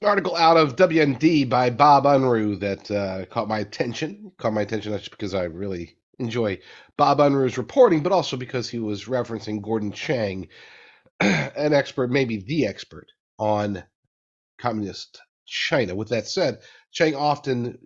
An article out of WND by Bob Unruh that caught my attention. Caught my attention not just because I really enjoy Bob Unruh's reporting, but also because he was referencing Gordon Chang, an expert, maybe the expert, on communist China. With that said, Chang often,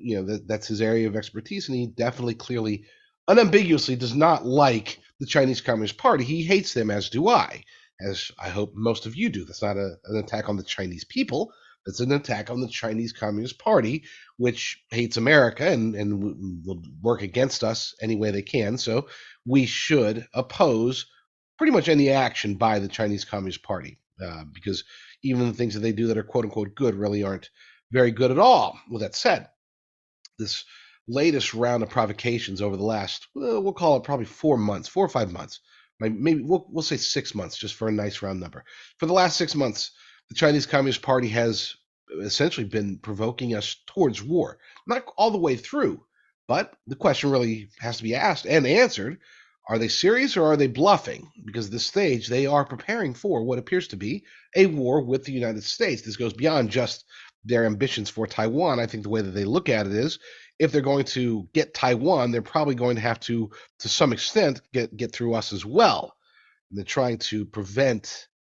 that's his area of expertise, and he definitely, clearly, unambiguously does not like the Chinese Communist Party. He hates them, as do I, as I hope most of you do. That's not an attack on the Chinese people. That's an attack on the Chinese Communist Party, which hates America and will work against us any way they can. So we should oppose pretty much any action by the Chinese Communist Party, because even the things that they do that are quote unquote good really aren't very good at all. With that said, this latest round of provocations over the last, we'll call it probably 4 months, 4 or 5 months, maybe we'll say 6 months, just for a nice round number. For the last 6 months, the Chinese Communist Party has essentially been provoking us towards war. Not all the way through, but the question really has to be asked and answered. Are they serious or are they bluffing? Because at this stage, they are preparing for what appears to be a war with the United States. This goes beyond just their ambitions for Taiwan. I think the way that they look at it is, if they're going to get Taiwan, they're probably going to have to some extent, get through us as well. And they're trying to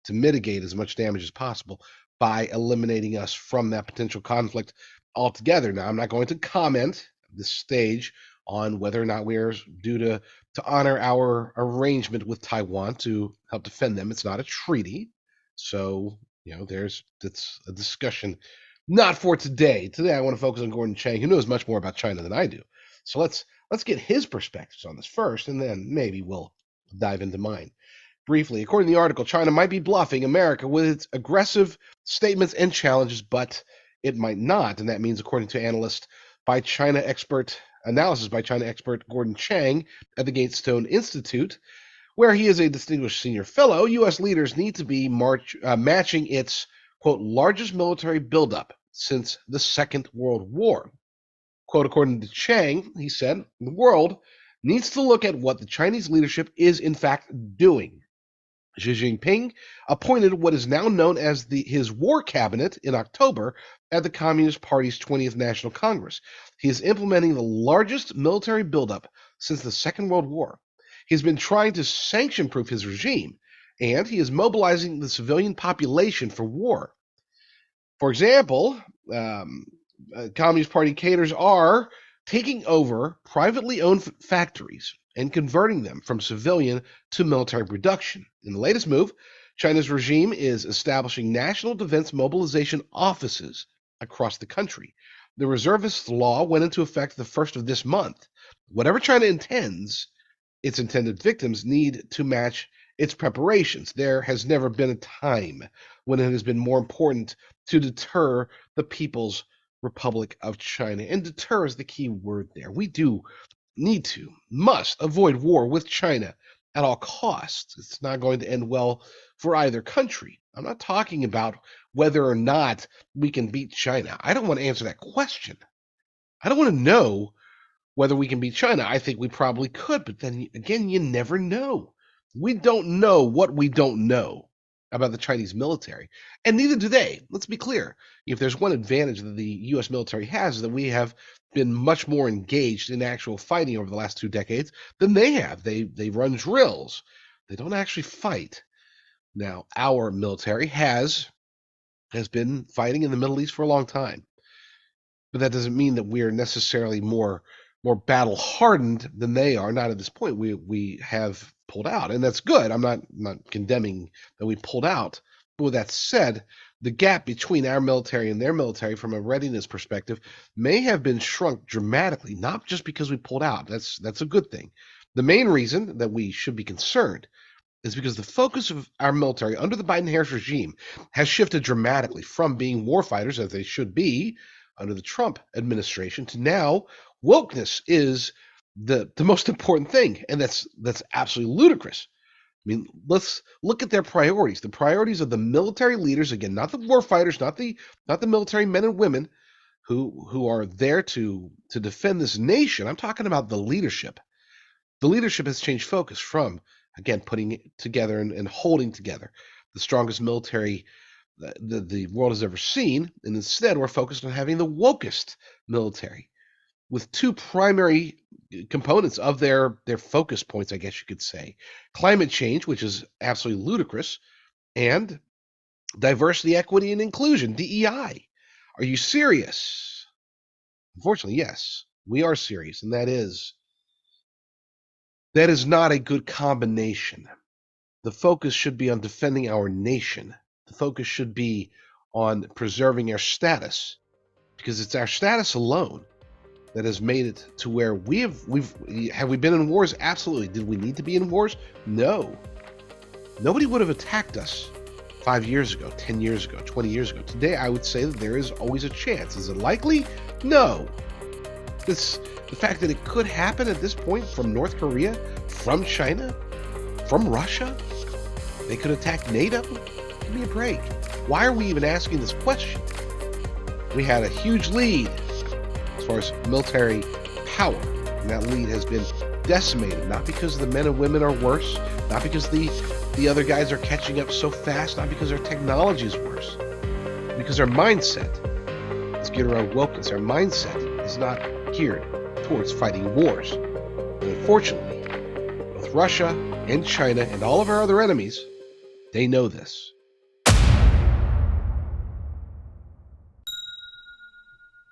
mitigate as much damage as possible by eliminating us from that potential conflict altogether. Now, I'm not going to comment at this stage on whether or not we're due to honor our arrangement with Taiwan to help defend them. It's not a treaty. So, that's a discussion not for today. Today, I want to focus on Gordon Chang, who knows much more about China than I do. So let's get his perspectives on this first, and then maybe we'll dive into mine. Briefly, according to the article, China might be bluffing America with its aggressive statements and challenges, but it might not. And that means, according to analysis by China expert Gordon Chang at the Gatestone Institute, where he is a distinguished senior fellow, U.S. leaders need to be matching its, quote, largest military buildup since the Second World War. Quote, according to Chang, he said, the world needs to look at what the Chinese leadership is in fact doing. Xi Jinping appointed what is now known as his war cabinet in October at the Communist Party's 20th National Congress. He is implementing the largest military buildup since the Second World War. He's been trying to sanction-proof his regime, and he is mobilizing the civilian population for war. For example, Communist Party cadres are taking over privately owned factories and converting them from civilian to military production. In the latest move, China's regime is establishing national defense mobilization offices across the country. The reservist law went into effect the first of this month. Whatever China intends, its intended victims need to match its preparations. There has never been a time when it has been more important to deter the People's Republic of China. And deter is the key word there. We must avoid war with China at all costs. It's not going to end well for either country. I'm not talking about whether or not we can beat China. I don't want to answer that question. I don't want to know whether we can beat China. I think we probably could, but then again, you never know. We don't know what we don't know about the Chinese military, and neither do they. Let's be clear. If there's one advantage that the U.S. military has, is that we have been much more engaged in actual fighting over the last 2 decades than they have. They run drills. They don't actually fight. Now, our military has been fighting in the Middle East for a long time, but that doesn't mean that we are necessarily more battle hardened than they are. Not at this point. We have pulled out, and that's good. I'm not condemning that we pulled out. But with that said, the gap between our military and their military from a readiness perspective may have been shrunk dramatically, not just because we pulled out. That's a good thing. The main reason that we should be concerned is because the focus of our military under the Biden-Harris regime has shifted dramatically from being warfighters, as they should be under the Trump administration, to now wokeness is the most important thing, and that's absolutely ludicrous. I mean, let's look at their priorities. The priorities of the military leaders, again, not the war fighters, not the military men and women who are there to defend this nation. I'm talking about the leadership. The leadership has changed focus from, again, putting together and holding together the strongest military the world has ever seen. And instead, we're focused on having the wokest military with two primary components of their focus points, I guess you could say. Climate change, which is absolutely ludicrous, and diversity, equity, and inclusion, DEI. Are you serious? Unfortunately, yes, we are serious, and that is not a good combination. The focus should be on defending our nation. The focus should be on preserving our status, because it's our status alone that has made it to where we've been in wars? Absolutely. Did we need to be in wars? No. Nobody would have attacked us 5 years ago, 10 years ago, 20 years ago. Today, I would say that there is always a chance. Is it likely? No. The fact that it could happen at this point from North Korea, from China, from Russia, they could attack NATO. Give me a break. Why are we even asking this question? We had a huge lead as far as military power, and that lead has been decimated, not because the men and women are worse, not because the other guys are catching up so fast, not because our technology is worse, because our mindset, let's get around wokeness, our mindset is not geared towards fighting wars. And unfortunately, both Russia and China and all of our other enemies, they know this.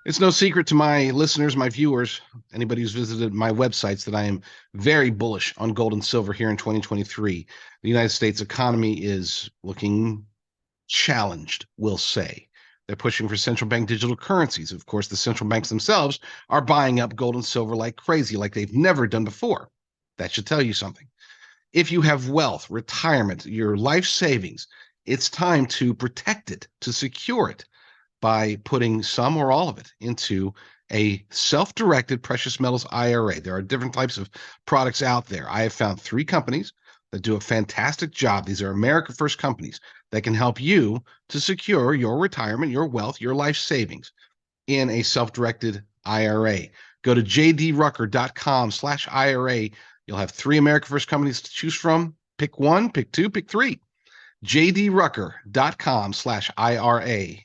It's no secret to my listeners, my viewers, anybody who's visited my websites, that I am very bullish on gold and silver here in 2023. The United States economy is looking challenged, we'll say. They're pushing for central bank digital currencies. Of course, the central banks themselves are buying up gold and silver like crazy, like they've never done before. That should tell you something. If you have wealth, retirement, your life savings, it's time to protect it, to secure it, by putting some or all of it into a self-directed precious metals IRA. There are different types of products out there. I have found 3 companies that do a fantastic job. These are America First companies that can help you to secure your retirement, your wealth, your life savings in a self-directed IRA. Go to jdrucker.com/IRA. You'll have 3 America First companies to choose from. Pick one, pick 2, pick 3. jdrucker.com/IRA.